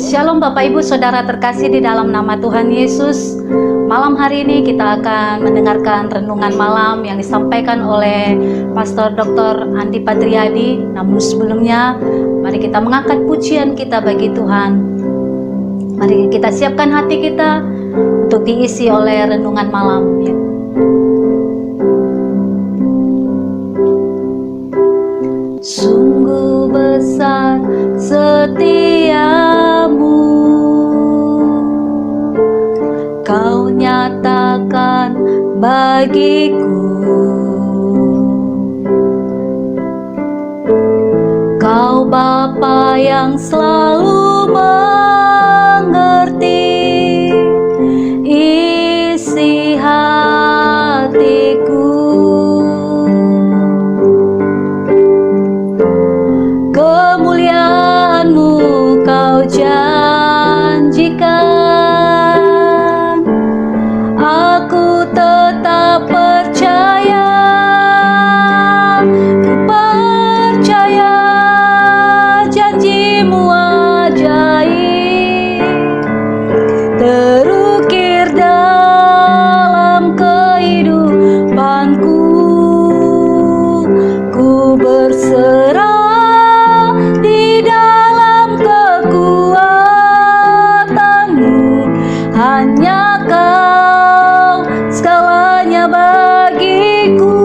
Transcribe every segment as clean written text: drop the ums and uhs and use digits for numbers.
Shalom Bapak Ibu Saudara terkasih di dalam nama Tuhan Yesus. Malam hari ini kita akan mendengarkan renungan malam yang disampaikan oleh Pastor Dr. Andi Patriadi. Namun sebelumnya, mari kita mengangkat pujian kita bagi Tuhan. Mari kita siapkan hati kita untuk diisi oleh renungan malam. Sungguh besar setiamu, Kau nyatakan bagiku. Kau Bapa yang selalu mengerti isi hatiku. Kemuliaan-Mu Kau janjikan, aku tetap percaya. Ku percaya janji-Mu ajaib, terukir dalam kehidupanku. Ku berserah di dalam kekuatan-Mu, hanya Kau segalanya bagiku.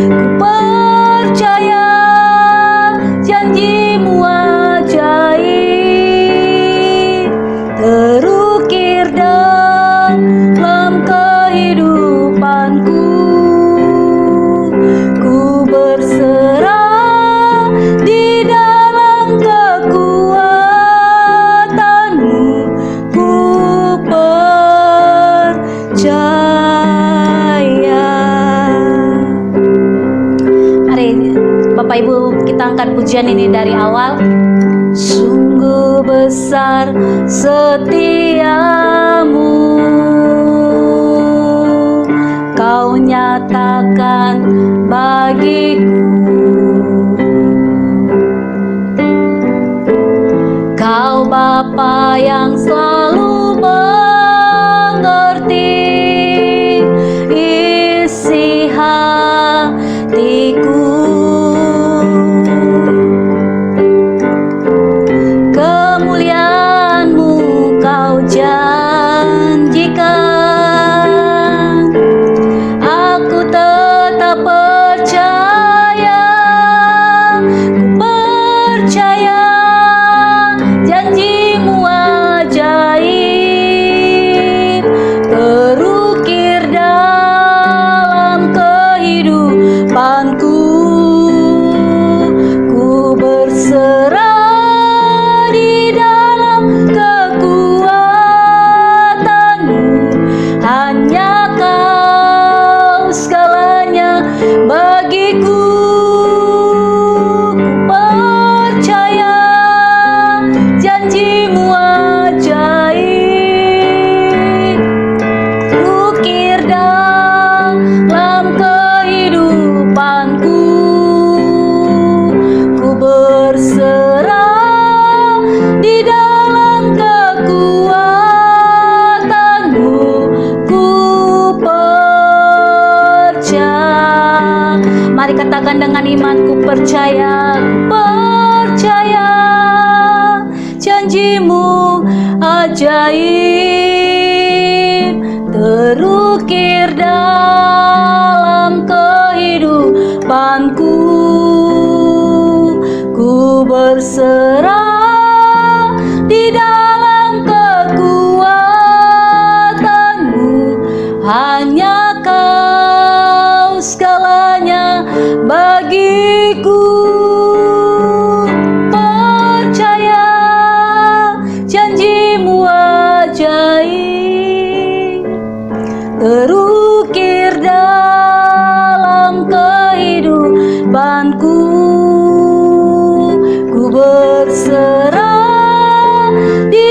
Ku percaya janji-Mu ajaib, terukir dalam kehidupanku. Ku berserah di dalam kekuatan-Mu, ku percaya. Mari Bapak Ibu kita angkat pujian ini dari awal. Sungguh besar setiamu, Kau nyatakan bagiku. Kau Bapa yang selalu mengerti isi hatiku. Kemuliaan-Mu Kau janjikan, aku tetap percaya. Ku percaya janji-Mu ajaib, terukir dalam kehidupanku. Ku berserah di dalam kekuatan-Mu, hanya Kau segalanya bagiku. Ku percaya janji-Mu ajaib, ukir dalam kehidupanku. Ku berserah di dalam kekuatan-Mu, ku percaya. Mari katakan dengan iman, ku percaya, ku percaya janji-Mu ajaib, terukir dalam kehidupanku. Ku berserah di dalam kekuatan-Mu, hanya Kau segalanya bagiku. Percaya janji-Mu ajaib, terukir dalam kehidupanku. Ku berserah di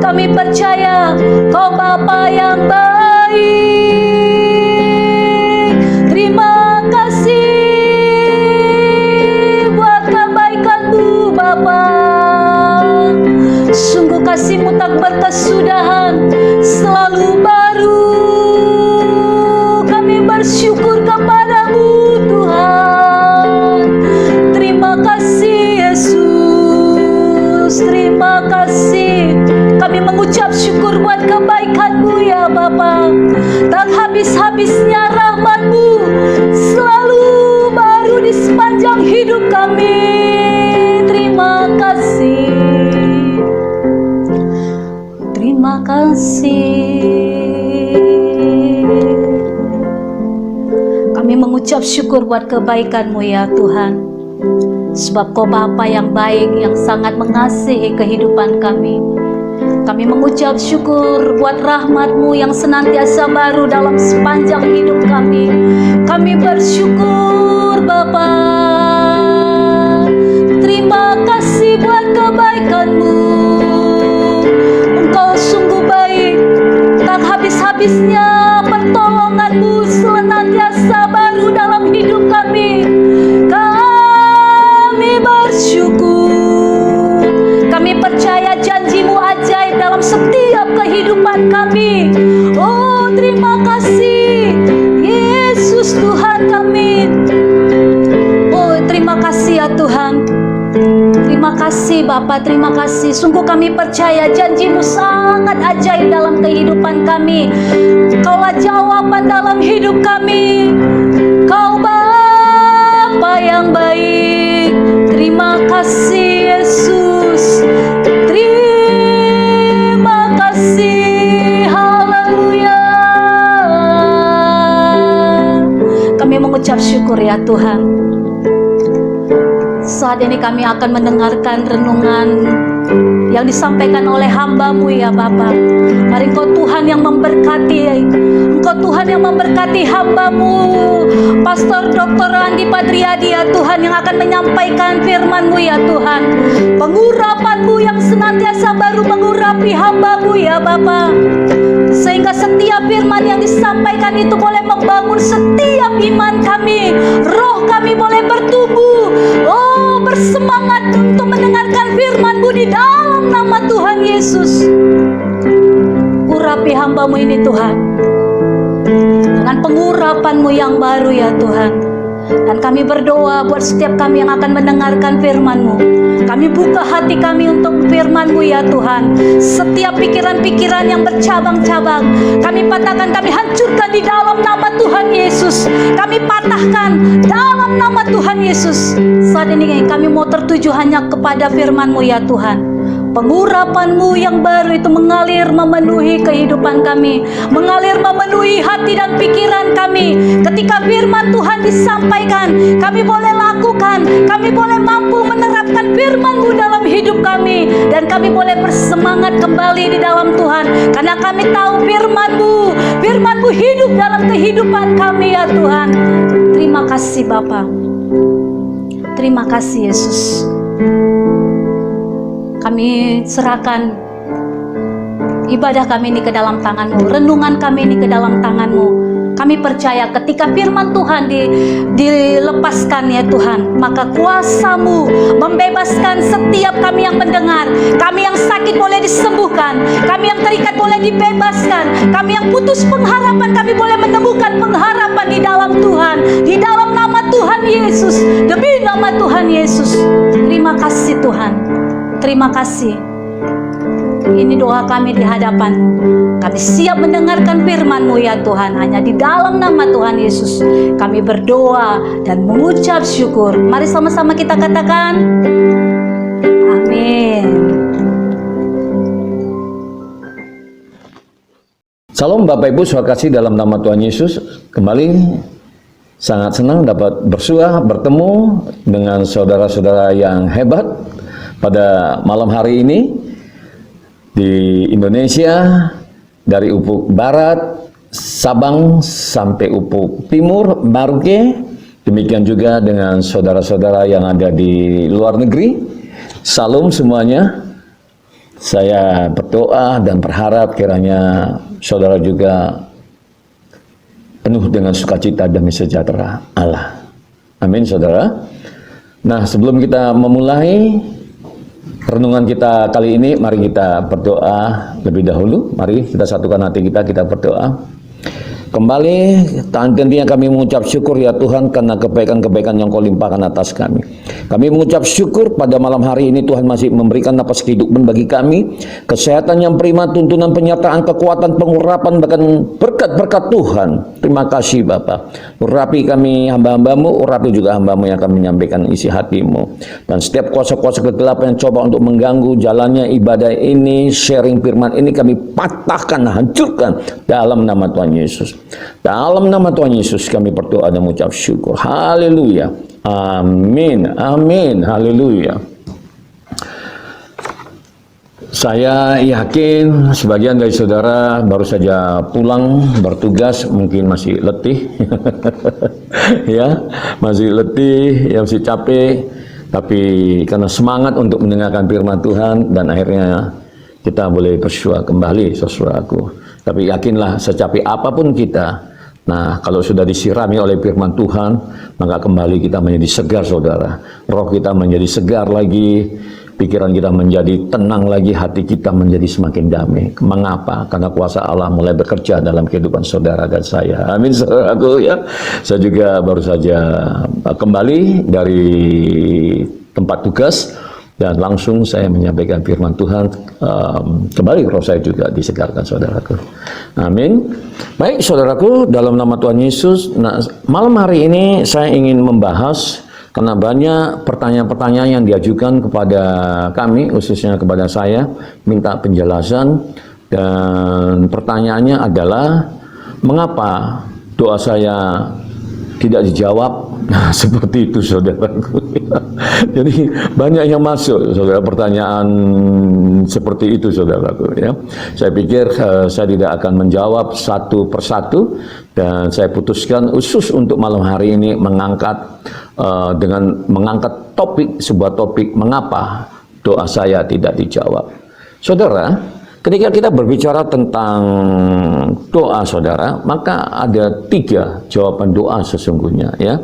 kami percaya Kau Bapa yang baik. Terima kasih buat kebaikan-Mu Bapa. Sungguh kasih-Mu tak berkesudahan, selalu baru. Kami bersyukur kepada-Mu Tuhan. Terima kasih Yesus, terima kasih. Kami mengucap syukur buat kebaikan-Mu ya Bapa. Tak habis-habisnya rahmat-Mu selalu baru di sepanjang hidup kami. Terima kasih. Terima kasih. Kami mengucap syukur buat kebaikan-Mu ya Tuhan. Sebab Kau Bapa yang baik, yang sangat mengasihi kehidupan kami. Kami mengucap syukur buat rahmat-Mu yang senantiasa baru dalam sepanjang hidup kami. Kami bersyukur Bapa. Terima kasih buat kebaikan-Mu. Engkau sungguh baik, tak habis-habisnya pertolongan-Mu senantiasa baru dalam hidup kami. Kami bersyukur. Kami percaya janji-Mu ajaib dalam setiap kehidupan kami. Oh, terima kasih Yesus Tuhan kami. Oh, terima kasih ya Tuhan. Terima kasih Bapa, terima kasih. Sungguh kami percaya janji-Mu sangat ajaib dalam kehidupan kami. Kaulah jawaban dalam hidup kami. Kau Bapa yang baik. Terima kasih Yesus. Terima kasih. Haleluya. Kami mengucap syukur ya Tuhan. Saat ini kami akan mendengarkan renungan yang disampaikan oleh hamba-Mu ya Bapa. Mari Engkau Tuhan yang memberkati. Engkau Tuhan yang memberkati hamba-Mu Pastor Dr. Andi Patriadi ya Tuhan, yang akan menyampaikan firman-Mu ya Tuhan. Pengurapan-Mu yang senantiasa baru mengurapi hamba-Mu ya Bapa. Sehingga setiap firman yang disampaikan itu boleh membangun setiap iman kami. Roh kami boleh bertumbuh. Oh, bersemangat untuk mendengarkan firman-Mu di dalam nama Tuhan Yesus. Urapi hamba-Mu ini Tuhan, dengan pengurapan-Mu yang baru ya Tuhan. Dan kami berdoa buat setiap kami yang akan mendengarkan firman-Mu. Kami buka hati kami untuk firman-Mu ya Tuhan. Setiap pikiran-pikiran yang bercabang-cabang kami patahkan, kami hancurkan di dalam nama Tuhan Yesus. Kami patahkan dalam nama Tuhan Yesus. Saat ini kami mau tertuju hanya kepada firman-Mu ya Tuhan. Pengurapan-Mu yang baru itu mengalir memenuhi kehidupan kami, mengalir memenuhi hati dan pikiran kami. Ketika firman Tuhan disampaikan, kami boleh lakukan, kami boleh mampu menerapkan firman-Mu dalam hidup kami, dan kami boleh bersemangat kembali di dalam Tuhan, karena kami tahu firman-Mu hidup dalam kehidupan kami ya Tuhan. Terima kasih Bapa. Terima kasih Yesus. Kami serahkan ibadah kami ini ke dalam tangan-Mu, renungan kami ini ke dalam tangan-Mu. Kami percaya ketika firman Tuhan dilepaskan ya Tuhan, maka kuasa-Mu membebaskan setiap kami yang mendengar. Kami yang sakit boleh disembuhkan, kami yang terikat boleh dibebaskan, kami yang putus pengharapan, kami boleh menemukan pengharapan di dalam Tuhan, di dalam nama Tuhan Yesus, demi nama Tuhan Yesus. Terima kasih Tuhan. Terima kasih. Ini doa kami di hadapan-Mu. Kami siap mendengarkan firman-Mu ya Tuhan. Hanya di dalam nama Tuhan Yesus kami berdoa dan mengucap syukur. Mari sama-sama kita katakan amin. Salam Bapak Ibu, saudara kasih dalam nama Tuhan Yesus. Kembali sangat senang dapat bertemu dengan saudara-saudara yang hebat pada malam hari ini di Indonesia, dari Ufuk Barat, Sabang sampai Ufuk Timur, Merauke. Demikian juga dengan saudara-saudara yang ada di luar negeri. Salam semuanya. Saya berdoa dan berharap kiranya saudara juga penuh dengan sukacita demi sejahtera Allah. Amin, saudara. Nah, sebelum kita memulai renungan kita kali ini, mari kita berdoa lebih dahulu. Mari kita satukan hati kita berdoa. Kembali, tentunya kami mengucap syukur ya Tuhan karena kebaikan-kebaikan yang Kau limpahkan atas kami. Kami mengucap syukur pada malam hari ini Tuhan masih memberikan napas kehidupan bagi kami, kesehatan yang prima, tuntunan penyertaan, kekuatan, pengurapan, bahkan berkat-berkat Tuhan. Terima kasih Bapa. Urapi kami hamba-Hambamu, urapi juga hamba-Mu yang akan menyampaikan isi hati-Mu. Dan setiap kuasa-kuasa kegelapan yang coba untuk mengganggu jalannya ibadah ini, sharing firman ini, kami patahkan, hancurkan dalam nama Tuhan Yesus. Dalam nama Tuhan Yesus kami berdoa dan mengucap syukur. Haleluya. Amin. Amin. Haleluya. Saya yakin sebagian dari saudara baru saja pulang bertugas, mungkin masih letih. Ya, masih letih, ya masih capek, tapi karena semangat untuk mendengarkan firman Tuhan dan akhirnya kita boleh bersua kembali, saudaraku. Tapi yakinlah secapek apapun kita, nah kalau sudah disirami oleh firman Tuhan, maka kembali kita menjadi segar saudara. Roh kita menjadi segar lagi, pikiran kita menjadi tenang lagi, hati kita menjadi semakin damai. Mengapa? Karena kuasa Allah mulai bekerja dalam kehidupan saudara dan saya. Amin saudaraku ya. Saya juga baru saja kembali dari tempat tugas dan langsung saya menyampaikan firman Tuhan. Kembali roh saya juga disegarkan saudaraku. Amin. Baik saudaraku, dalam nama Tuhan Yesus. Nah, malam hari ini saya ingin membahas, karena banyak pertanyaan-pertanyaan yang diajukan kepada kami, khususnya kepada saya, minta penjelasan. Dan pertanyaannya adalah, mengapa doa saya tidak dijawab? Nah, seperti itu saudaraku. Jadi banyak yang masuk saudara, pertanyaan seperti itu saudaraku ya. Saya pikir saya tidak akan menjawab satu persatu, dan saya putuskan khusus untuk malam hari ini mengangkat sebuah topik mengapa doa saya tidak dijawab. Saudara, ketika kita berbicara tentang doa saudara, maka ada 3 jawaban doa sesungguhnya ya.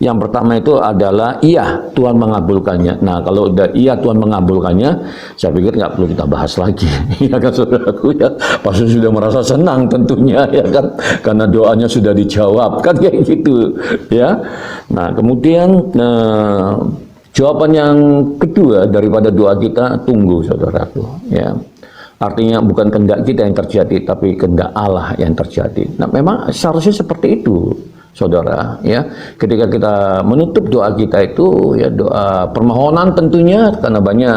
Yang pertama itu adalah iya, Tuhan mengabulkannya. Nah, kalau udah iya Tuhan mengabulkannya, saya pikir nggak perlu kita bahas lagi. Ya kan saudaraku ya, pasti sudah merasa senang tentunya ya kan, karena doanya sudah dijawab kan kayak gitu ya. Nah, kemudian jawaban yang kedua daripada doa kita, tunggu saudaraku ya. Artinya bukan kehendak kita yang terjadi, tapi kehendak Allah yang terjadi. Nah, memang seharusnya seperti itu, saudara. Ya, ketika kita menutup doa kita itu, ya doa permohonan tentunya, karena banyak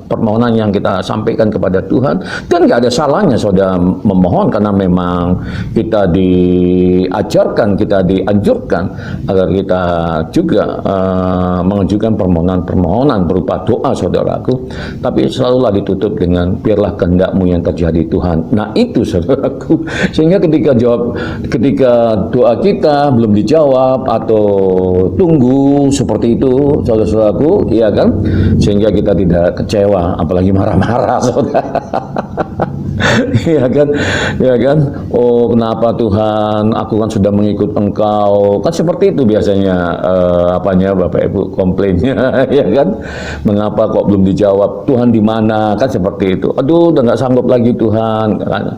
permohonan yang kita sampaikan kepada Tuhan, dan nggak ada salahnya saudara memohon, karena memang kita diajarkan, kita dianjurkan agar kita juga mengajukan permohonan-permohonan berupa doa, saudaraku. Tapi selalulah ditutup dengan biarlah kehendak-Mu yang terjadi Tuhan. Nah itu saudaraku, sehingga ketika doa kita belum dijawab atau tunggu seperti itu saudara-saudaraku, ya kan, sehingga kita tidak kecewa, apalagi marah-marah saudara. ya kan, oh kenapa Tuhan, aku kan sudah mengikut Engkau, kan seperti itu biasanya Bapak Ibu komplainnya. Ya kan, mengapa kok belum dijawab, Tuhan di mana, kan seperti itu. Aduh, udah nggak sanggup lagi Tuhan kan.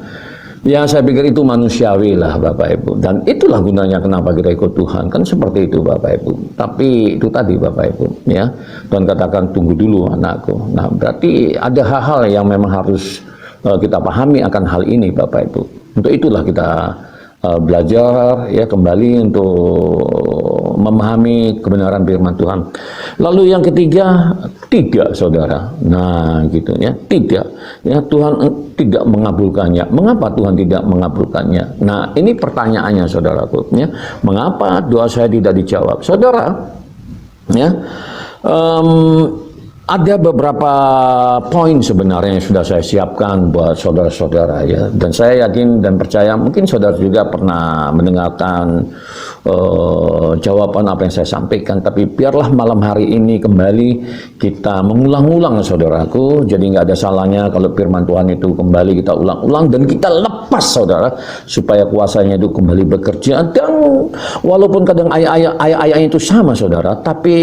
Ya, saya pikir itu manusiawi lah Bapak Ibu, dan itulah gunanya kenapa kita ikut Tuhan, kan seperti itu Bapak Ibu. Tapi itu tadi Bapak Ibu ya, Tuhan katakan tunggu dulu anakku. Nah, berarti ada hal-hal yang memang harus kita pahami akan hal ini Bapak Ibu. Untuk itulah kita belajar ya kembali untuk memahami kebenaran firman Tuhan. Lalu yang ketiga, tidak saudara. Nah gitu ya, tidak ya, Tuhan tidak mengabulkannya. Mengapa Tuhan tidak mengabulkannya? Nah ini pertanyaannya saudaraku ya, mengapa doa saya tidak dijawab? Saudara ya, Ada beberapa poin sebenarnya yang sudah saya siapkan buat saudara-saudara ya, dan saya yakin dan percaya mungkin saudara juga pernah mendengarkan jawaban apa yang saya sampaikan, tapi biarlah malam hari ini kembali kita mengulang-ulang saudaraku. Jadi nggak ada salahnya kalau firman Tuhan itu kembali kita ulang-ulang dan kita lepas saudara, supaya kuasanya itu kembali bekerja. Dan walaupun kadang ayat-ayat itu sama saudara, tapi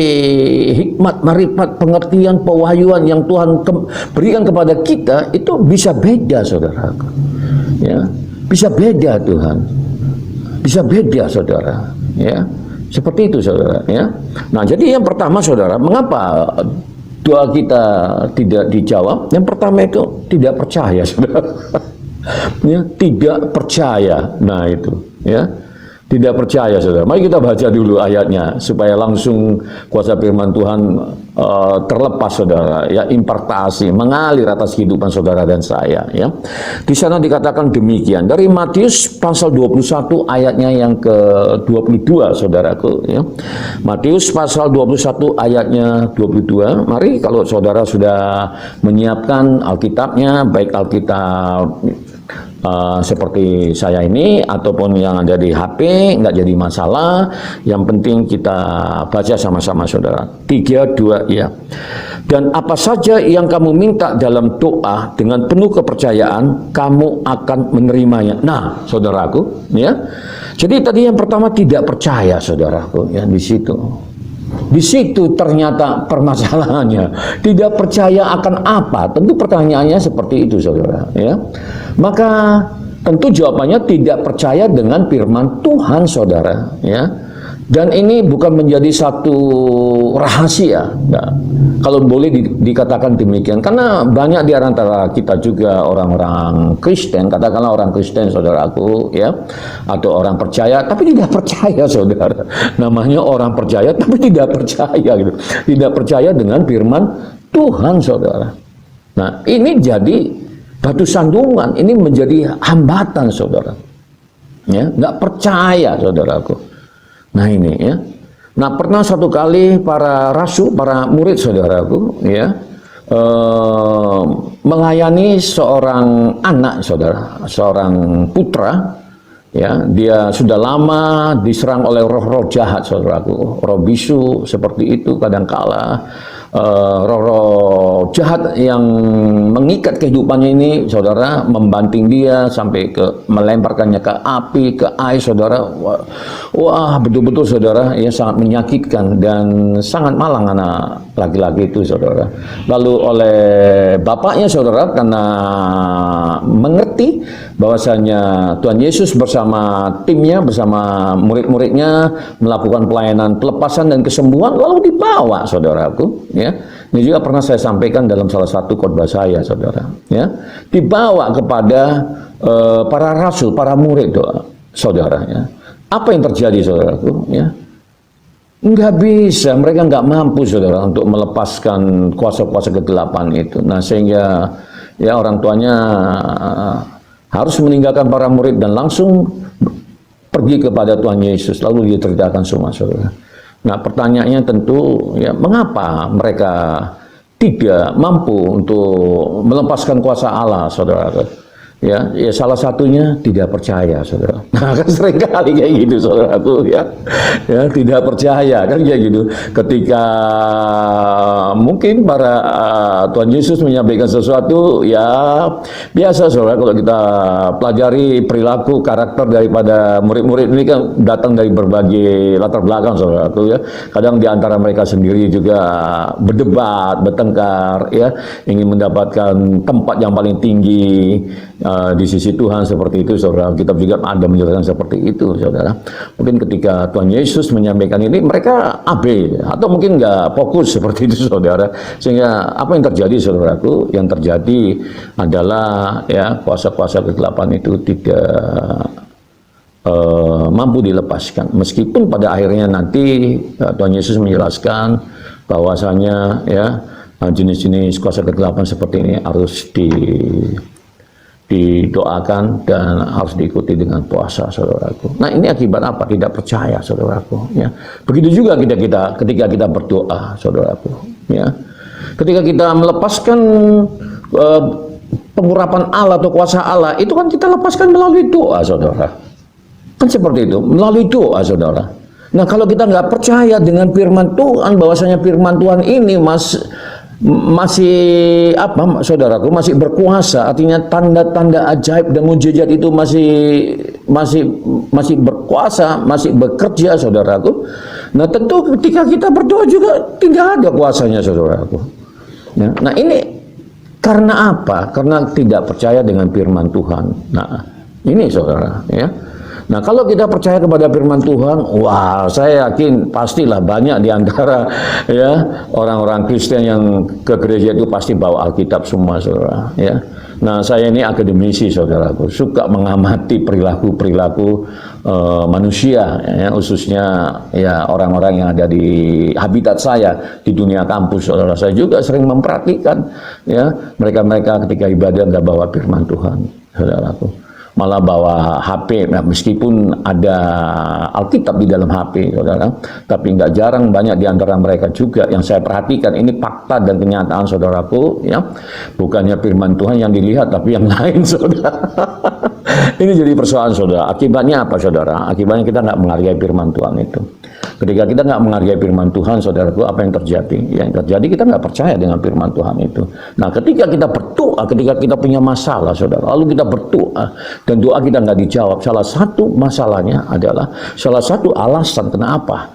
hikmat, marifat, pengertian, pewahyuan yang Tuhan berikan kepada kita itu bisa beda saudaraku ya, bisa beda Tuhan, bisa beda saudara ya, seperti itu saudara ya. Nah jadi yang pertama saudara, mengapa doa kita tidak dijawab? Yang pertama itu tidak percaya saudara ya, tidak percaya. Nah itu ya, tidak percaya saudara. Mari kita baca dulu ayatnya supaya langsung kuasa firman Tuhan terlepas saudara ya, impartasi mengalir atas kehidupan saudara dan saya ya. Di sana dikatakan demikian dari Matius pasal 21 ayatnya yang ke-22 saudaraku ya. Matius pasal 21 ayatnya 22. Mari kalau saudara sudah menyiapkan Alkitabnya, baik Alkitab seperti saya ini ataupun yang ada di HP, nggak jadi masalah. Yang penting kita baca sama-sama saudara. 3, 2 ya. Dan apa saja yang kamu minta dalam doa dengan penuh kepercayaan, kamu akan menerimanya. Nah saudaraku ya, jadi tadi yang pertama tidak percaya saudaraku ya, di situ. Di situ ternyata permasalahannya. Tidak percaya akan apa? Tentu pertanyaannya seperti itu saudara ya. Maka tentu jawabannya tidak percaya dengan firman Tuhan saudara ya. Dan ini bukan menjadi satu rahasia ya, kalau boleh dikatakan demikian, karena banyak di antara kita juga orang-orang Kristen, katakanlah orang Kristen saudaraku ya, atau orang percaya tapi tidak percaya saudara. Namanya orang percaya tapi tidak percaya gitu, tidak percaya dengan firman Tuhan saudara. Nah ini jadi batu sandungan, ini menjadi hambatan saudara ya, nggak percaya saudaraku. Nah ini ya. Nah pernah satu kali para rasul, para murid saudaraku ya, melayani seorang anak saudara, seorang putra ya, dia sudah lama diserang oleh roh-roh jahat saudaraku, roh bisu seperti itu kadangkala. Roh-roh jahat yang mengikat kehidupannya ini saudara, membanting dia sampai ke melemparkannya ke api, ke air saudara. Wah betul-betul saudara ya, sangat menyakitkan dan sangat malang anak laki-laki itu saudara. Lalu oleh bapaknya saudara, karena mengerti bahwasanya Tuhan Yesus bersama timnya, bersama murid-muridnya melakukan pelayanan pelepasan dan kesembuhan, lalu dibawa saudaraku ya. Ini juga pernah saya sampaikan dalam salah satu khotbah saya saudara ya, dibawa kepada para rasul, para murid doa saudara ya. Apa yang terjadi saudaraku ya, nggak bisa, mereka nggak mampu saudara untuk melepaskan kuasa-kuasa kegelapan itu. Nah sehingga ya orang tuanya harus meninggalkan para murid dan langsung pergi kepada Tuhan Yesus, lalu diceritakan semua saudara. Nah pertanyaannya tentu ya, mengapa mereka tidak mampu untuk melepaskan kuasa Allah saudara ya, ya salah satunya tidak percaya saudara. Nah kan sering kali kayak gitu saudaraku ya, ya tidak percaya kan kayak gitu. Ketika mungkin para Tuhan Yesus menyampaikan sesuatu ya, biasa saudara kalau kita pelajari perilaku karakter daripada murid-murid ini kan datang dari berbagai latar belakang saudaraku ya. Kadang di antara mereka sendiri juga berdebat, bertengkar ya, ingin mendapatkan tempat yang paling tinggi di sisi Tuhan seperti itu saudara. Kitab juga ada menjelaskan seperti itu saudara. Mungkin ketika Tuhan Yesus menyampaikan ini mereka AB atau mungkin nggak fokus seperti itu saudara, sehingga apa yang terjadi saudaraku, yang terjadi adalah ya kuasa-kuasa kegelapan itu tidak mampu dilepaskan, meskipun pada akhirnya nanti Tuhan Yesus menjelaskan bahwasanya ya jenis-jenis kuasa kegelapan seperti ini harus didoakan dan harus diikuti dengan puasa saudaraku. Nah ini akibat apa? Tidak percaya saudaraku ya. Begitu juga ketika kita berdoa saudaraku ya. Ketika kita melepaskan pengurapan Allah atau kuasa Allah, itu kan kita lepaskan melalui doa, saudara. Kan seperti itu, melalui doa, saudara. Nah, kalau kita nggak percaya dengan firman Tuhan, bahwasanya firman Tuhan ini masih apa, saudaraku, masih berkuasa, artinya tanda-tanda ajaib dan mujizat itu masih berkuasa, masih bekerja, saudaraku. Nah, tentu ketika kita berdoa juga tidak ada kuasanya, saudaraku. Ya, nah, ini karena apa? Karena tidak percaya dengan firman Tuhan. Nah, ini, saudara, ya. Nah, kalau kita percaya kepada firman Tuhan, wah, saya yakin pastilah banyak di antara ya orang-orang Kristen yang ke gereja itu pasti bawa Alkitab semua, saudara. Ya. Nah, saya ini akademisi, saudaraku, suka mengamati perilaku manusia, ya, khususnya ya orang-orang yang ada di habitat saya di dunia kampus, saudara. Saya juga sering memperhatikan ya mereka-mereka ketika ibadah nggak bawa firman Tuhan, saudaraku. Malah bawa HP, nah, meskipun ada Alkitab di dalam HP, saudara, tapi nggak jarang banyak di antara mereka juga yang saya perhatikan, ini fakta dan kenyataan, saudaraku, ya, bukannya firman Tuhan yang dilihat, tapi yang lain, saudara. Ini jadi persoalan, saudara. Akibatnya apa, saudara? Akibatnya kita nggak menghargai firman Tuhan itu. Ketika kita nggak menghargai firman Tuhan, saudaraku, apa yang terjadi? Yang terjadi kita nggak percaya dengan firman Tuhan itu. Nah, ketika kita berdoa, ketika kita punya masalah, saudara, lalu kita berdoa dan doa kita nggak dijawab, salah satu masalahnya adalah, salah satu alasan kenapa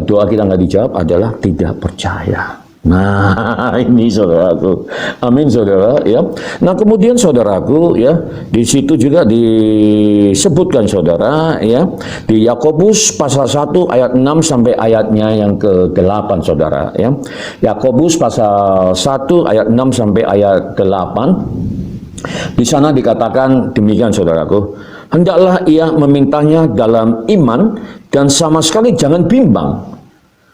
doa kita nggak dijawab adalah tidak percaya. Nah, ini, saudaraku. Amin, saudara, ya. Nah, kemudian, saudaraku, ya, di situ juga disebutkan, saudara, ya, di Yakobus pasal 1 ayat 6 sampai ayatnya yang ke-8, saudara, ya. Yakobus pasal 1 ayat 6 sampai ayat 8. Di sana dikatakan demikian, saudaraku. Hendaklah ia memintanya dalam iman dan sama sekali jangan bimbang.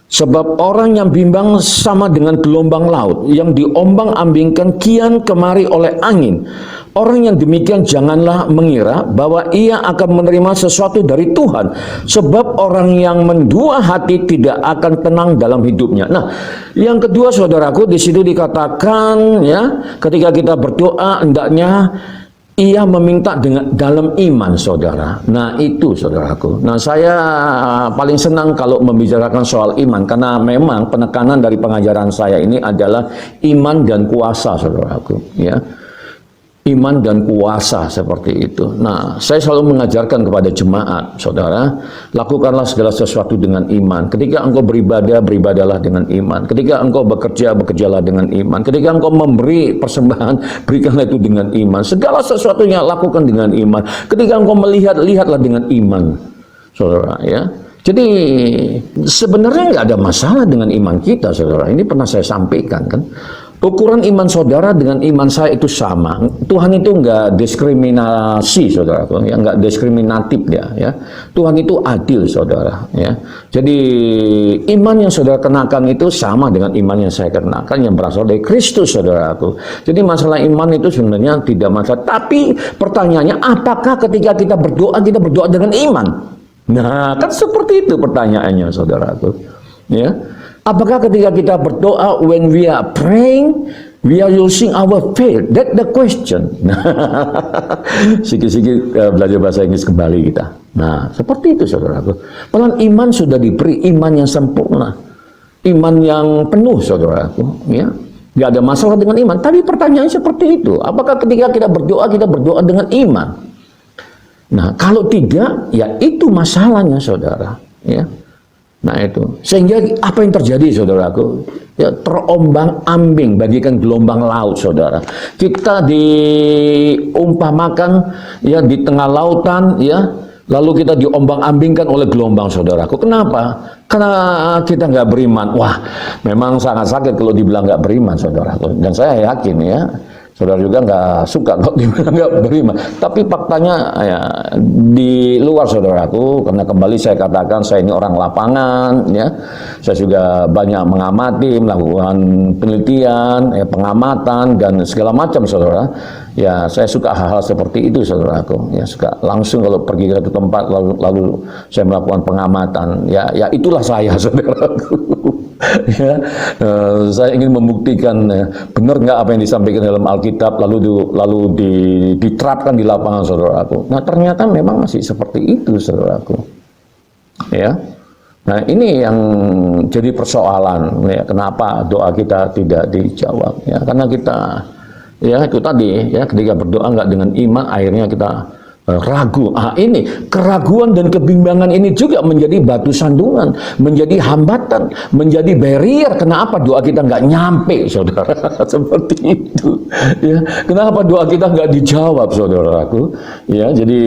Sebab orang yang bimbang sama dengan gelombang laut yang diombang-ambingkan kian kemari oleh angin. Orang yang demikian janganlah mengira bahwa ia akan menerima sesuatu dari Tuhan. Sebab orang yang mendua hati tidak akan tenang dalam hidupnya. Nah, yang kedua, saudaraku, di situ dikatakan, ya, ketika kita berdoa hendaknya ia meminta dengan dalam iman, saudara. Nah, itu, saudaraku. Nah, saya paling senang kalau membicarakan soal iman, karena memang penekanan dari pengajaran saya ini adalah iman dan kuasa, saudaraku. Ya, iman dan kuasa seperti itu. Nah, saya selalu mengajarkan kepada jemaat, saudara, lakukanlah segala sesuatu dengan iman. Ketika engkau beribadah, beribadahlah dengan iman. Ketika engkau bekerja, bekerjalah dengan iman. Ketika engkau memberi persembahan, berikanlah itu dengan iman. Segala sesuatunya lakukan dengan iman. Ketika engkau melihat, lihatlah dengan iman, saudara, ya. Jadi sebenarnya nggak ada masalah dengan iman kita, saudara. Ini pernah saya sampaikan, kan. Ukuran iman saudara dengan iman saya itu sama. Tuhan itu nggak diskriminasi, saudara, ya, nggak diskriminatif dia, ya. Tuhan itu adil, saudara, ya. Jadi iman yang saudara kenakan itu sama dengan iman yang saya kenakan yang berasal dari Kristus, saudaraku. Jadi masalah iman itu sebenarnya tidak masalah. Tapi pertanyaannya, apakah ketika kita berdoa dengan iman? Nah, kan seperti itu pertanyaannya, saudaraku, ya. Apakah ketika kita berdoa, when we are praying, we are using our faith? That's the question. Sikit-sikit belajar bahasa Inggris kembali kita. Nah, seperti itu, saudaraku. Pelan iman sudah diberi, iman yang sempurna, iman yang penuh, saudaraku. Ya, nggak ada masalah dengan iman. Tapi pertanyaannya seperti itu. Apakah ketika kita berdoa dengan iman? Nah, kalau tidak, ya itu masalahnya, saudara. Ya. Nah, itu. Sehingga apa yang terjadi, saudaraku? Ya, terombang-ambing bagikan gelombang laut, saudara. Kita diumpamakan, ya, di tengah lautan, ya, lalu kita diombang-ambingkan oleh gelombang, saudaraku. Kenapa? Karena kita nggak beriman. Wah, memang sangat sakit kalau dibilang nggak beriman, saudaraku. Dan saya yakin, ya, Saudara juga nggak suka kalau dibilang nggak beriman. Tapi faktanya ya, di luar saudaraku, karena kembali saya katakan saya ini orang lapangan, ya, saya juga banyak mengamati, melakukan penelitian, ya, pengamatan dan segala macam saudara. Ya, saya suka hal-hal seperti itu saudaraku. Ya, suka langsung kalau pergi ke satu tempat lalu saya melakukan pengamatan. Ya, itulah saya saudaraku. Ya, saya ingin membuktikan benar nggak apa yang disampaikan dalam Alkitab lalu diterapkan di lapangan saudaraku. Nah, ternyata memang masih seperti itu saudaraku. Ya. Nah, ini yang jadi persoalan ya, kenapa doa kita tidak dijawab ya, karena kita ya itu tadi ya, ketika berdoa nggak dengan iman akhirnya kita ragu. Ini keraguan dan kebimbangan ini juga menjadi batu sandungan, menjadi hambatan, menjadi barrier. Kenapa doa kita nggak nyampe, saudara? Seperti itu. Ya, kenapa doa kita nggak dijawab, saudaraku? Ya, jadi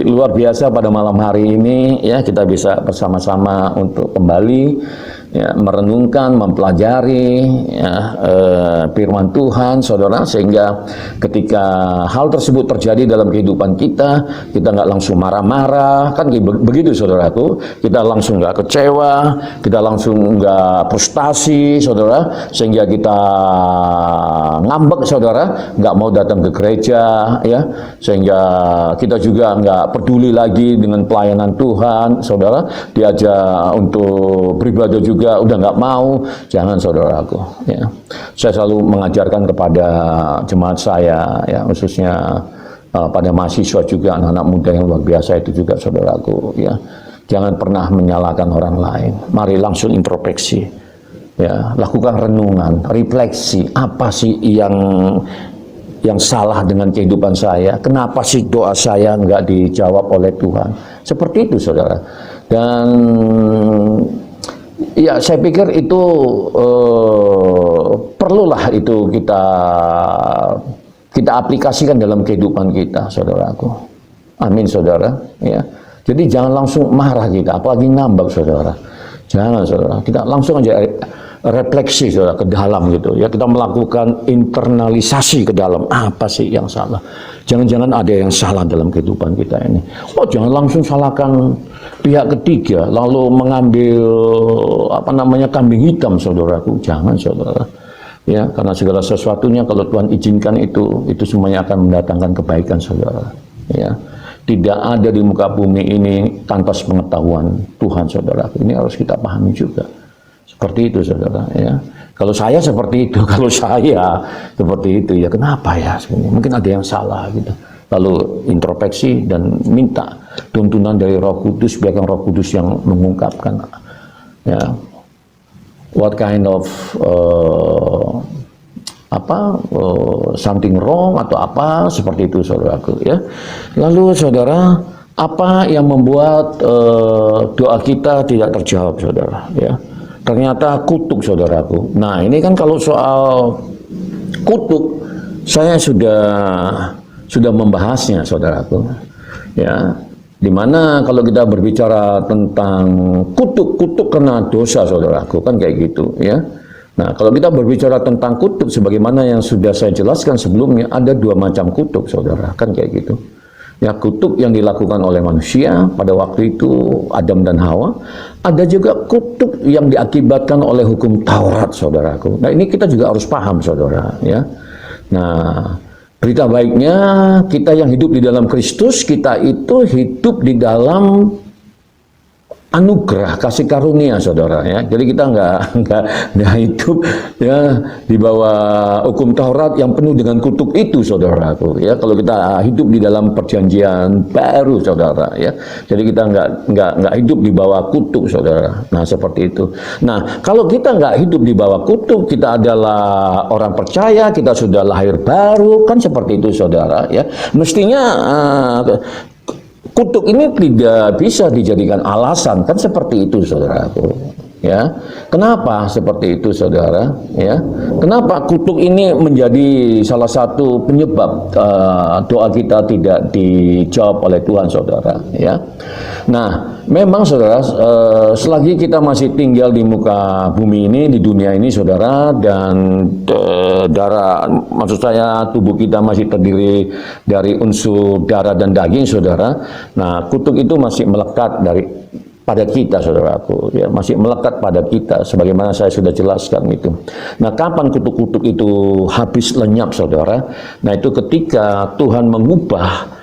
luar biasa pada malam hari ini ya kita bisa bersama-sama untuk kembali ya, merenungkan, mempelajari ya, firman Tuhan, saudara, sehingga ketika hal tersebut terjadi dalam kehidupan kita nggak langsung marah-marah, kan begitu saudaraku, kita langsung nggak kecewa, kita langsung nggak frustasi, saudara, sehingga kita ngambek, saudara, nggak mau datang ke gereja, ya, sehingga kita juga nggak peduli lagi dengan pelayanan Tuhan, saudara, diajak untuk beribadah juga udah nggak mau. Jangan saudaraku ya. Saya selalu mengajarkan kepada jemaat saya ya, khususnya pada mahasiswa juga, anak-anak muda yang luar biasa itu juga saudaraku ya. Jangan pernah menyalahkan orang lain. Mari langsung introspeksi ya, lakukan renungan, refleksi, apa sih yang salah dengan kehidupan saya? Kenapa sih doa saya nggak dijawab oleh Tuhan? Seperti itu saudara. Dan ya, saya pikir itu perlulah itu kita aplikasikan dalam kehidupan kita, saudaraku. Amin, saudara. Ya, jadi jangan langsung marah kita, apalagi ngambek, saudara. Jangan, saudara. Kita langsung aja refleksi, saudara, ke dalam gitu. Ya, kita melakukan internalisasi ke dalam. Apa sih yang salah? Jangan-jangan ada yang salah dalam kehidupan kita ini. Oh, jangan langsung salahkan pihak ketiga, lalu mengambil kambing hitam, saudaraku. Jangan, saudara. Ya, karena segala sesuatunya kalau Tuhan izinkan itu semuanya akan mendatangkan kebaikan, saudara. Ya, tidak ada di muka bumi ini tanpa sepengetahuan Tuhan, saudaraku. Ini harus kita pahami juga. Seperti itu, saudara. Ya, kalau saya seperti itu, ya kenapa ya? Sebenarnya mungkin ada yang salah gitu. Lalu introspeksi dan minta tuntunan dari Roh Kudus, biarkan Roh Kudus yang mengungkapkan ya, what kind of something wrong atau apa seperti itu, saudaraku ya. Lalu saudara, apa yang membuat doa kita tidak terjawab, saudara ya? Ternyata kutuk, saudaraku. Nah, ini kan kalau soal kutuk saya sudah membahasnya, saudaraku. Ya, dimana kalau kita berbicara tentang kutuk karena dosa, saudaraku, kan kayak gitu, ya. Nah, kalau kita berbicara tentang kutuk, sebagaimana yang sudah saya jelaskan sebelumnya, ada dua macam kutuk, saudara, kan kayak gitu. Ya, kutuk yang dilakukan oleh manusia pada waktu itu Adam dan Hawa. Ada juga kutuk yang diakibatkan oleh hukum Taurat, saudaraku. Nah, ini kita juga harus paham, saudara, ya. Nah, berita baiknya, kita yang hidup di dalam Kristus, kita itu hidup di dalam anugerah, kasih karunia, saudara ya. Jadi kita nggak hidup ya di bawah hukum Taurat yang penuh dengan kutuk itu, saudaraku ya. Kalau kita hidup di dalam perjanjian baru, saudara ya. Jadi kita nggak hidup di bawah kutuk, saudara. Nah, seperti itu. Nah, kalau kita nggak hidup di bawah kutuk, kita adalah orang percaya, kita sudah lahir baru, kan seperti itu, saudara ya. Mestinya kutuk ini tidak bisa dijadikan alasan, kan seperti itu, saudaraku Ya, kenapa seperti itu, saudara? Ya, kenapa kutuk ini menjadi salah satu penyebab doa kita tidak dijawab oleh Tuhan, saudara? Ya, nah, memang saudara, selagi kita masih tinggal di muka bumi ini, di dunia ini, saudara, dan maksud saya tubuh kita masih terdiri dari unsur darah dan daging, saudara. Nah, kutuk itu masih melekat pada kita, saudaraku, ya, masih melekat pada kita, sebagaimana saya sudah jelaskan itu. Nah, kapan kutuk-kutuk itu habis lenyap, saudara? Nah, itu ketika Tuhan mengubah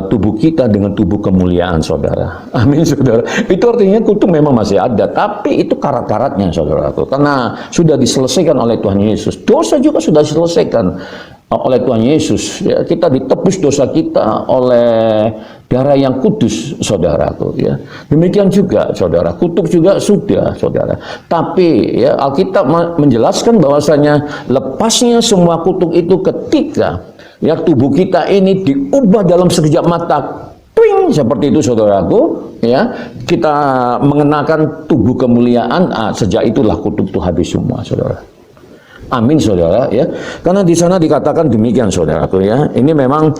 tubuh kita dengan tubuh kemuliaan, saudara. Amin, saudara. Itu artinya kutuk memang masih ada, tapi itu karat-karatnya, saudaraku, karena sudah diselesaikan oleh Tuhan Yesus. Dosa juga sudah diselesaikan oleh Tuhan Yesus. Ya, kita ditebus dosa kita oleh darah yang kudus, saudaraku. Ya, demikian juga, saudara. Kutuk juga sudah, saudara. Tapi ya, Alkitab menjelaskan bahwasanya lepasnya semua kutuk itu ketika ya tubuh kita ini diubah dalam sekejap mata, twing, seperti itu, saudaraku. Ya, kita mengenakan tubuh kemuliaan. Sejak itulah kutuk itu habis semua, saudara. Amin, saudara, ya. Karena di sana dikatakan demikian, saudaraku, ya. Ini memang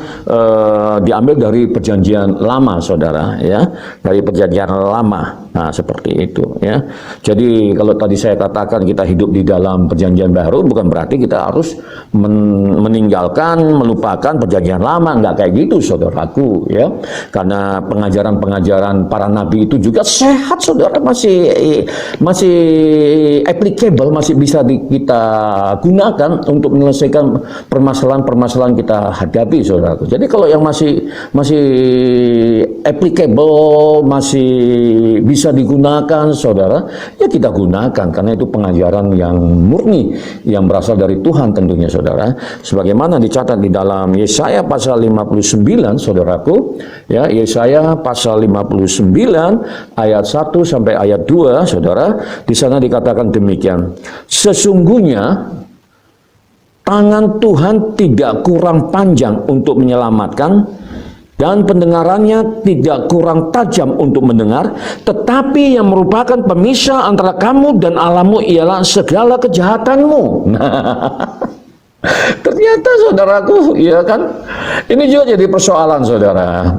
diambil dari perjanjian lama, saudara, ya. Dari perjanjian lama. Nah, seperti itu, ya. Jadi kalau tadi saya katakan kita hidup di dalam perjanjian baru, bukan berarti kita harus meninggalkan, melupakan perjanjian lama. Enggak kayak gitu, saudaraku, ya. Karena pengajaran-pengajaran para nabi itu juga sehat, saudara, masih applicable, masih bisa kita gunakan untuk menyelesaikan permasalahan-permasalahan kita hadapi, saudaraku. Jadi kalau yang masih applicable, masih bisa digunakan, saudara, ya kita gunakan, karena itu pengajaran yang murni, yang berasal dari Tuhan tentunya, saudara. Sebagaimana dicatat di dalam Yesaya pasal 59, saudaraku, ya, Yesaya pasal 59 ayat 1 sampai ayat 2, saudara. Di sana dikatakan demikian. Sesungguhnya tangan Tuhan tidak kurang panjang untuk menyelamatkan, dan pendengarannya tidak kurang tajam untuk mendengar, tetapi yang merupakan pemisah antara kamu dan Allahmu ialah segala kejahatanmu. Ternyata, saudaraku, ya kan, ini juga jadi persoalan, saudara.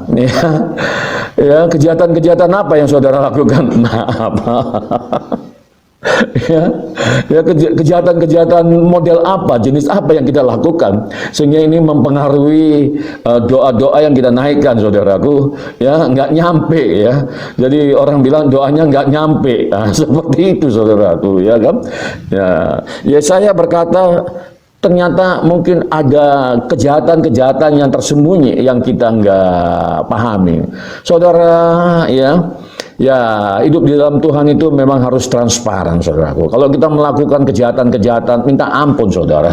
Ya, kejahatan-kejahatan apa yang saudara lakukan? Nah, apa? Ya, kejahatan-kejahatan model apa, jenis apa yang kita lakukan sehingga ini mempengaruhi doa-doa yang kita naikkan, saudaraku, ya, nggak nyampe, ya. Jadi orang bilang doanya nggak nyampe. Nah, seperti itu, saudaraku, ya kan. Ya, saya berkata ternyata mungkin ada kejahatan-kejahatan yang tersembunyi yang kita nggak pahami, saudara, ya. Ya, hidup di dalam Tuhan itu memang harus transparan, saudaraku. Kalau kita melakukan kejahatan-kejahatan, minta ampun, saudara.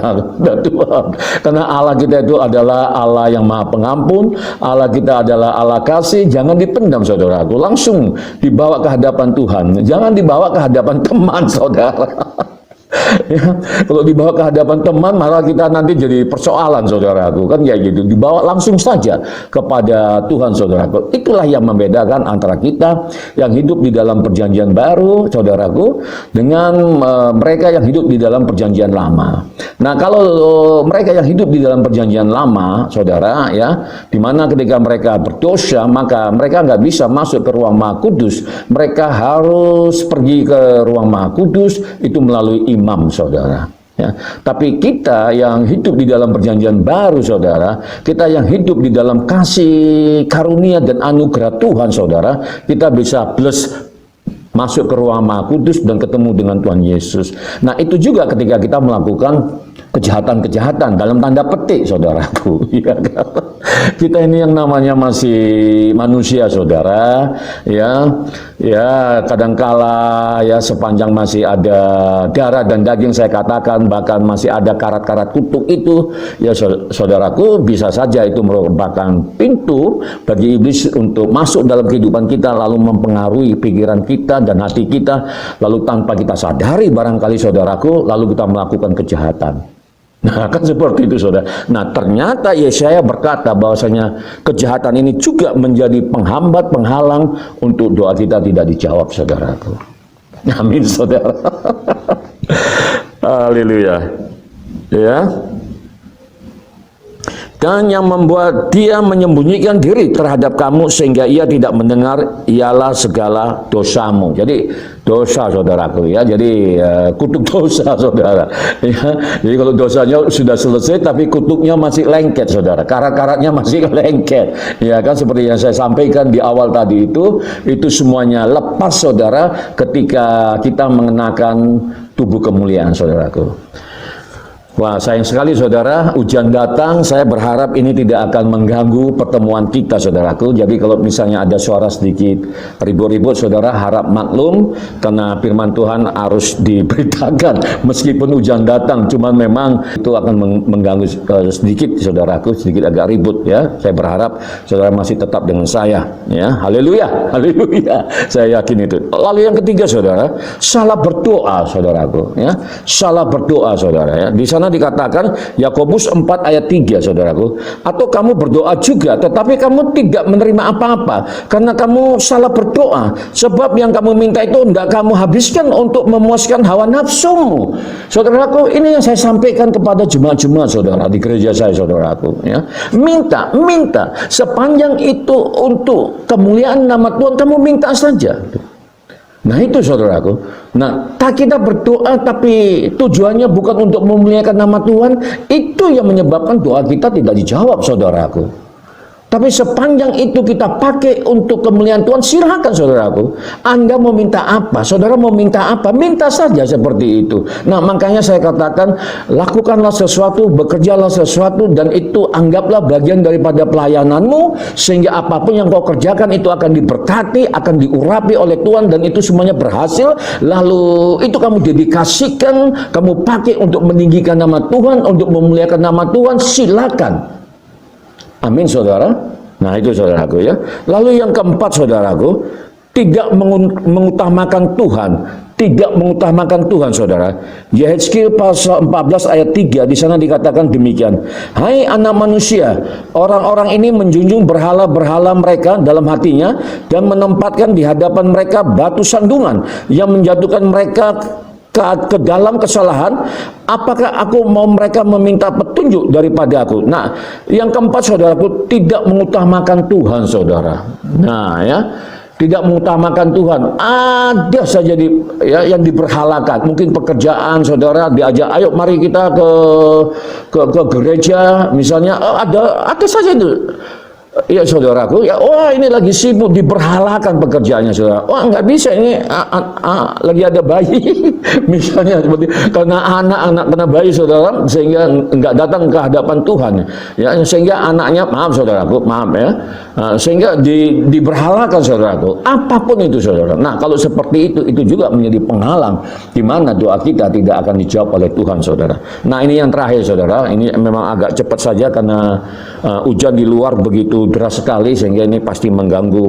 Karena Allah kita itu adalah Allah yang Maha Pengampun, Allah kita adalah Allah kasih. Jangan dipendam, saudaraku. Langsung dibawa ke hadapan Tuhan. Jangan dibawa ke hadapan teman, saudara. Ya, kalau dibawa ke hadapan teman, malah kita nanti jadi persoalan, saudaraku, kan kayak gitu. Dibawa langsung saja kepada Tuhan, saudaraku. Itulah yang membedakan antara kita yang hidup di dalam perjanjian baru, saudaraku, dengan mereka yang hidup di dalam perjanjian lama. Nah, kalau mereka yang hidup di dalam perjanjian lama, saudara, ya, dimana ketika mereka berdosa, maka mereka nggak bisa masuk ke ruang Maha Kudus. Mereka harus pergi ke ruang Maha Kudus itu melalui imam, saudara. Ya, tapi kita yang hidup di dalam perjanjian baru, saudara, kita yang hidup di dalam kasih karunia dan anugerah Tuhan, saudara, kita bisa plus masuk ke ruang Maha Kudus dan ketemu dengan Tuhan Yesus. Nah, itu juga ketika kita melakukan kejahatan-kejahatan dalam tanda petik, saudaraku. Ya, kita ini yang namanya masih manusia, saudara, ya, kadangkala ya sepanjang masih ada darah dan daging, saya katakan, bahkan masih ada karat-karat kutuk itu, ya, saudaraku, bisa saja itu merupakan pintu bagi iblis untuk masuk dalam kehidupan kita, lalu mempengaruhi pikiran kita dan hati kita, lalu tanpa kita sadari barangkali, saudaraku, lalu kita melakukan kejahatan. Nah, kan seperti itu, saudara. Nah, ternyata Yesaya berkata bahwasanya kejahatan ini juga menjadi penghambat, penghalang untuk doa kita tidak dijawab, saudaraku. Amin, saudara. Haleluya. Ya. Dan yang membuat dia menyembunyikan diri terhadap kamu sehingga ia tidak mendengar ialah segala dosamu. Jadi dosa, saudaraku, ya. Jadi kutuk dosa, saudara. Ya. Jadi kalau dosanya sudah selesai tapi kutuknya masih lengket, saudara. Karat-karatnya masih lengket. Ya kan, seperti yang saya sampaikan di awal tadi itu semuanya lepas, saudara, ketika kita mengenakan tubuh kemuliaan, saudaraku. Wah, sayang sekali, saudara, hujan datang. Saya berharap ini tidak akan mengganggu pertemuan kita, saudaraku. Jadi kalau misalnya ada suara sedikit ribut-ribut, saudara, harap maklum karena firman Tuhan harus diberitakan meskipun hujan datang. Cuman memang itu akan mengganggu sedikit, saudaraku, sedikit agak ribut, ya. Saya berharap saudara masih tetap dengan saya, ya. Haleluya, haleluya. Saya yakin itu. Lalu yang ketiga, saudara, salah berdoa, saudaraku, ya. Salah berdoa, saudara, ya. Di sana dikatakan Yakobus 4 ayat 3, saudaraku, atau kamu berdoa juga tetapi kamu tidak menerima apa-apa karena kamu salah berdoa, sebab yang kamu minta itu tidak kamu habiskan untuk memuaskan hawa nafsumu. Saudaraku, ini yang saya sampaikan kepada jemaat-jemaat, saudara, di gereja saya, saudaraku, ya. Minta sepanjang itu untuk kemuliaan nama Tuhan, kamu minta saja. Nah itu, saudaraku. Nah, tak kita berdoa tapi tujuannya bukan untuk memuliakan nama Tuhan, itu yang menyebabkan doa kita tidak dijawab, saudaraku. Tapi sepanjang itu kita pakai untuk kemuliaan Tuhan, silakan, saudaraku. Anda mau minta apa? Saudara mau minta apa? Minta saja seperti itu. Nah, makanya saya katakan, lakukanlah sesuatu, bekerjalah sesuatu, dan itu anggaplah bagian daripada pelayananmu, sehingga apapun yang kau kerjakan itu akan diberkati, akan diurapi oleh Tuhan, dan itu semuanya berhasil. Lalu itu kamu dedikasikan, kamu pakai untuk meninggikan nama Tuhan, untuk memuliakan nama Tuhan, silakan. Amin, saudara. Nah itu, saudaraku, ya. Lalu yang keempat, saudaraku, tidak mengutamakan Tuhan. Tidak mengutamakan Tuhan, saudara. Yehezkiel pasal 14 ayat 3, di sana dikatakan demikian. Hai anak manusia, orang-orang ini menjunjung berhala-berhala mereka dalam hatinya dan menempatkan di hadapan mereka batu sandungan yang menjatuhkan mereka ke dalam kesalahan. Apakah aku mau mereka meminta petunjuk daripada aku? Nah, yang keempat, saudaraku, tidak mengutamakan Tuhan, saudara. Nah, ya, tidak mengutamakan Tuhan. Ada saja yang diberhalakan. Mungkin pekerjaan, saudara, diajak, ayo mari kita ke gereja, misalnya, ada saja itu. Ya, saudaraku, ya, wah ini lagi sibuk, diberhalakan pekerjaannya, saudara. Wah, nggak bisa, ini lagi ada bayi, misalnya seperti karena anak kena bayi, saudara, sehingga nggak datang ke hadapan Tuhan, ya, sehingga anaknya, maaf, saudaraku, maaf, ya, sehingga diberhalakan, saudaraku. Apapun itu, saudara. Nah, kalau seperti itu juga menjadi penghalang di mana doa kita tidak akan dijawab oleh Tuhan, saudara. Nah, ini yang terakhir, saudara. Ini memang agak cepat saja karena hujan di luar begitu deras sekali, sehingga ini pasti mengganggu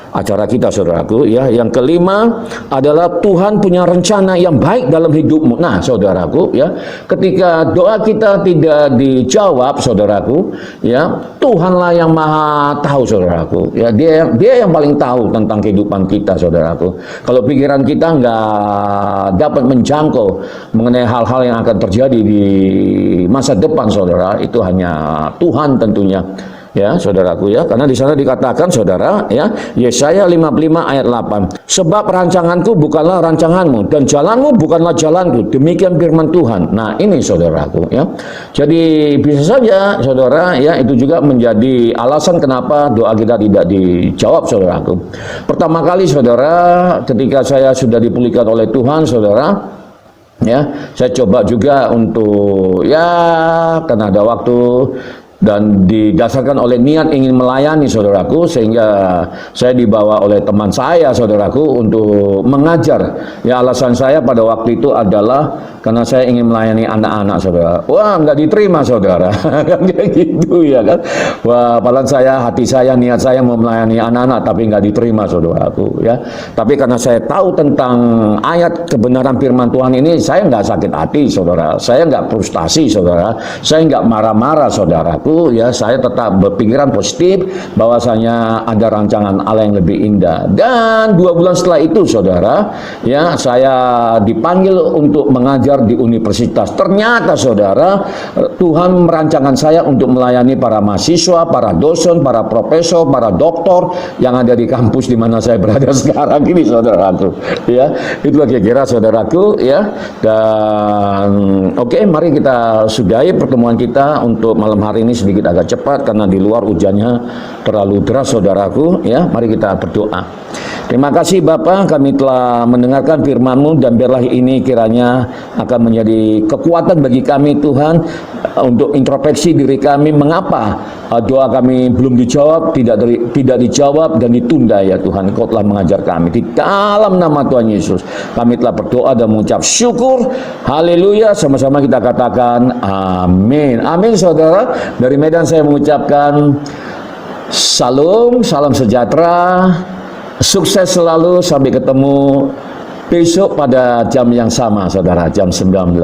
acara kita, saudaraku, ya. Yang kelima adalah Tuhan punya rencana yang baik dalam hidupmu. Nah, saudaraku, ya, ketika doa kita tidak dijawab, saudaraku, ya, Tuhanlah yang maha tahu, saudaraku, ya. Dia yang paling tahu tentang kehidupan kita, saudaraku. Kalau pikiran kita nggak dapat menjangkau mengenai hal-hal yang akan terjadi di masa depan, saudara, itu hanya Tuhan tentunya. Ya, saudaraku, ya, karena di sana dikatakan, saudara, ya, Yesaya 55 ayat 8, sebab rancanganku bukanlah rancanganmu dan jalanmu bukanlah jalanku, demikian firman Tuhan. Nah, ini, saudaraku, ya. Jadi bisa saja, saudara, ya, itu juga menjadi alasan kenapa doa kita tidak dijawab, saudaraku. Pertama kali, saudara, ketika saya sudah dipulihkan oleh Tuhan, saudara, ya, saya coba juga untuk, ya, karena ada waktu dan didasarkan oleh niat ingin melayani, saudaraku, sehingga saya dibawa oleh teman saya, saudaraku, untuk mengajar. Ya, alasan saya pada waktu itu adalah karena saya ingin melayani anak-anak, saudara. Wah, nggak diterima, saudara. Kan kayak gitu, ya kan. Wah, padahal hati saya, niat saya mau melayani anak-anak, tapi nggak diterima, saudaraku, ya. Tapi karena saya tahu tentang ayat kebenaran firman Tuhan ini, saya nggak sakit hati, saudara. Saya nggak frustasi, saudara. Saya nggak marah-marah, saudaraku. saudaraku, ya saya tetap berpikiran positif bahwasanya ada rancangan Allah yang lebih indah. Dan 2 bulan setelah itu, saudara, ya saya dipanggil untuk mengajar di universitas. Ternyata, saudara, Tuhan merancangkan saya untuk melayani para mahasiswa, para dosen, para profesor, para doktor yang ada di kampus di mana saya berada sekarang ini, saudaraku. Ya, itu kira-kira saudaraku, ya. Dan oke, mari kita sudahi pertemuan kita untuk malam hari ini sedikit agak cepat karena di luar hujannya terlalu deras, saudaraku. Ya, mari kita berdoa. Terima kasih Bapa, kami telah mendengarkan firman-Mu dan biarlah ini kiranya akan menjadi kekuatan bagi kami Tuhan untuk introspeksi diri kami, mengapa doa kami belum dijawab, tidak dijawab dan ditunda ya Tuhan. Engkau telah mengajar kami di dalam nama Tuhan Yesus. Kami telah berdoa dan mengucap syukur. Haleluya, sama-sama kita katakan amin. Amin saudara. Dari Medan saya mengucapkan salam, salam sejahtera. Sukses selalu, sampai ketemu besok pada jam yang sama, saudara, jam 19.